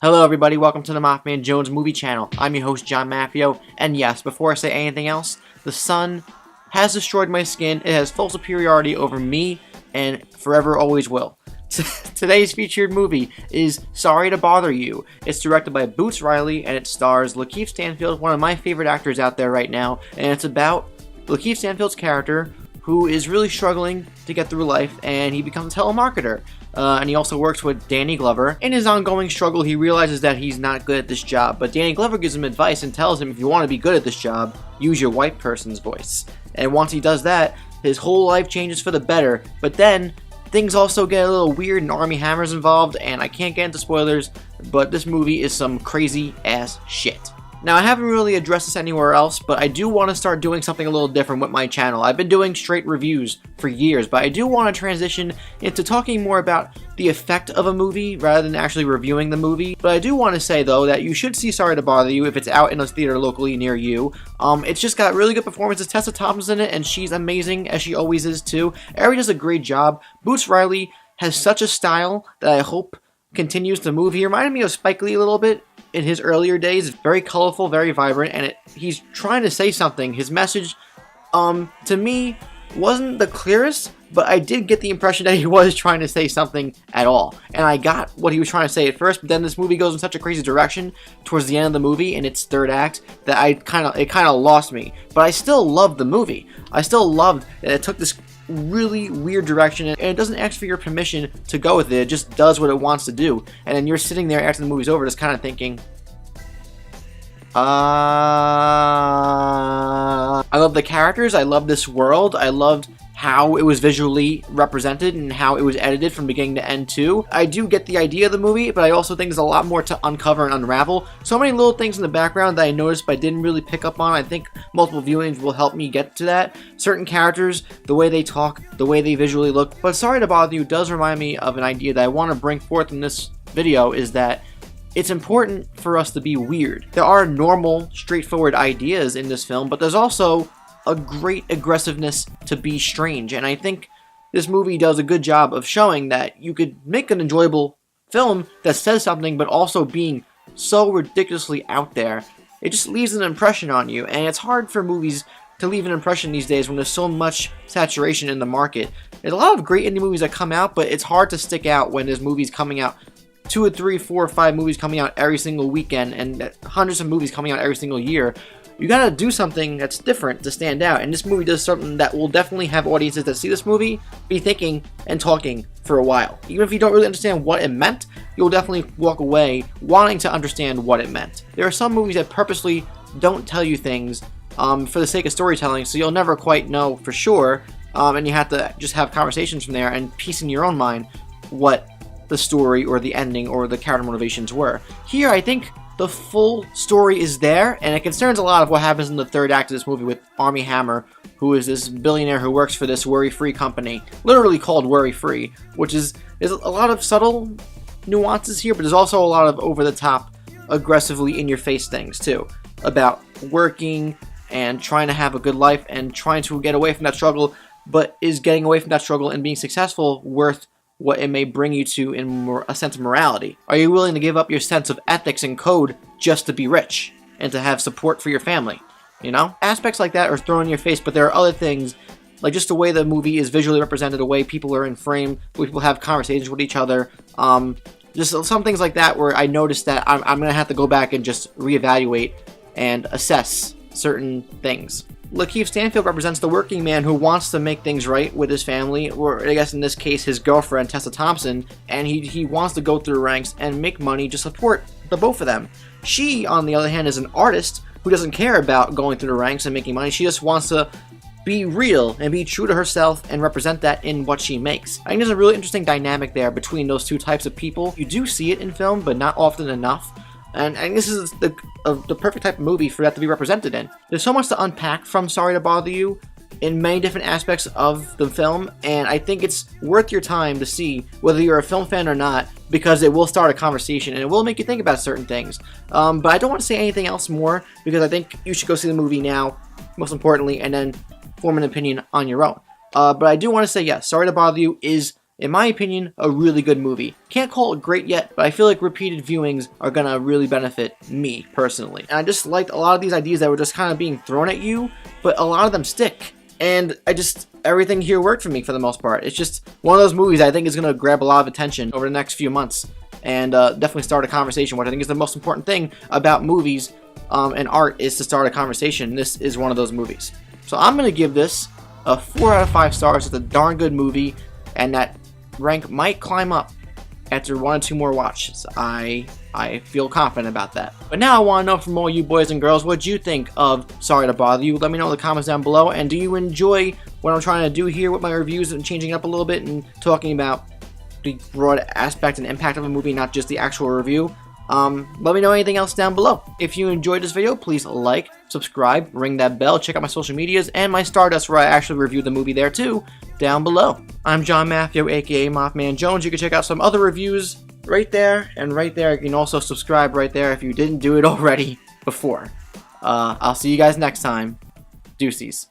Hello everybody, welcome to the MaffmanJones movie channel. I'm your host John Maffio, and yes, before I say anything else, the sun has destroyed my skin. It has full superiority over me, and forever always will. Today's featured movie is Sorry to Bother You. It's directed by Boots Riley, and it stars Lakeith Stanfield, one of my favorite actors out there right now, and it's about Lakeith Stanfield's character, who is really struggling to get through life, and he becomes a telemarketer. And he also works with Danny Glover. In his ongoing struggle, he realizes that he's not good at this job, but Danny Glover gives him advice and tells him if you want to be good at this job, use your white person's voice. And once he does that, his whole life changes for the better, but then things also get a little weird and Armie Hammer's involved, and I can't get into spoilers, but this movie is some crazy ass shit. Now, I haven't really addressed this anywhere else, but I do want to start doing something a little different with my channel. I've been doing straight reviews for years, but I do want to transition into talking more about the effect of a movie rather than actually reviewing the movie. But I do want to say, though, that you should see Sorry to Bother You if it's out in a theater locally near you. It's just got really good performances. Tessa Thompson's in it, and she's amazing, as she always is, too. Ari does a great job. Boots Riley has such a style that I hope continues to move. He reminded me of Spike Lee a little bit in his earlier days. Very colorful, very vibrant, and he's trying to say something. His message, to me, wasn't the clearest, but I did get the impression that he was trying to say something at all. And I got what he was trying to say at first, but then this movie goes in such a crazy direction towards the end of the movie in its third act that it kind of lost me. But I still loved the movie. I still loved that it took this really weird direction, and it doesn't ask for your permission to go with it. It just does what it wants to do, and then you're sitting there after the movie's over just kind of thinking, I love the characters, I love this world, I loved how it was visually represented and how it was edited from beginning to end too. I do get the idea of the movie, but I also think there's a lot more to uncover and unravel. So many little things in the background that I noticed but I didn't really pick up on. I think multiple viewings will help me get to that. Certain characters, the way they talk, the way they visually look. But Sorry to Bother You does remind me of an idea that I want to bring forth in this video, is that it's important for us to be weird. There are normal, straightforward ideas in this film, but there's also a great aggressiveness to be strange, and I think this movie does a good job of showing that you could make an enjoyable film that says something, but also being so ridiculously out there, it just leaves an impression on you, and it's hard for movies to leave an impression these days when there's so much saturation in the market. There's a lot of great indie movies that come out, but it's hard to stick out when there's movies coming out, 2 or 3, 4 or 5 movies coming out every single weekend, and hundreds of movies coming out every single year. You gotta do something that's different to stand out, and this movie does something that will definitely have audiences that see this movie be thinking and talking for a while. Even if you don't really understand what it meant, you'll definitely walk away wanting to understand what it meant. There are some movies that purposely don't tell you things for the sake of storytelling, so you'll never quite know for sure, and you have to just have conversations from there and piece in your own mind what the story or the ending or the character motivations were. Here, I think the full story is there, and it concerns a lot of what happens in the third act of this movie with Armie Hammer, who is this billionaire who works for this worry-free company, literally called Worry-Free, which is there's a lot of subtle nuances here, but there's also a lot of over-the-top, aggressively in-your-face things, too, about working and trying to have a good life and trying to get away from that struggle, but is getting away from that struggle and being successful worth what it may bring you to in a sense of morality? Are you willing to give up your sense of ethics and code just to be rich and to have support for your family? You know? Aspects like that are thrown in your face, but there are other things, like just the way the movie is visually represented, the way people are in frame, the way people have conversations with each other, just some things like that where I noticed that I'm going to have to go back and just reevaluate and assess certain things. Lakeith Stanfield represents the working man who wants to make things right with his family, or I guess in this case his girlfriend Tessa Thompson, and he wants to go through ranks and make money to support the both of them. She, on the other hand, is an artist who doesn't care about going through the ranks and making money. She just wants to be real and be true to herself and represent that in what she makes. I think there's a really interesting dynamic there between those two types of people. You do see it in film, but not often enough. And this is the perfect type of movie for that to be represented in. There's so much to unpack from Sorry to Bother You in many different aspects of the film, and I think it's worth your time to see whether you're a film fan or not, because it will start a conversation and it will make you think about certain things. But I don't want to say anything else more, because I think you should go see the movie now, most importantly, and then form an opinion on your own. But I do want to say, yes, Sorry to Bother You is in my opinion, a really good movie. Can't call it great yet, but I feel like repeated viewings are gonna really benefit me, personally. And I just liked a lot of these ideas that were just kind of being thrown at you, but a lot of them stick. And everything here worked for me for the most part. It's just one of those movies I think is gonna grab a lot of attention over the next few months. And definitely start a conversation, which I think is the most important thing about movies and art, is to start a conversation. This is one of those movies. So I'm going to give this a 4 out of 5 stars. It's a darn good movie, and that rank might climb up after 1 or 2 more watches. I feel confident about that. But now I want to know from all you boys and girls, what you think of Sorry to Bother You. Let me know in the comments down below, and do you enjoy what I'm trying to do here with my reviews and changing it up a little bit and talking about the broad aspect and impact of a movie, not just the actual review? Let me know anything else down below. If you enjoyed this video, please like, subscribe, ring that bell, check out my social medias, and my Stardust where I actually review the movie there too, down below. I'm John Maffio, aka MaffmanJones. You can check out some other reviews right there, and right there you can also subscribe right there if you didn't do it already before. I'll see you guys next time. Deuces.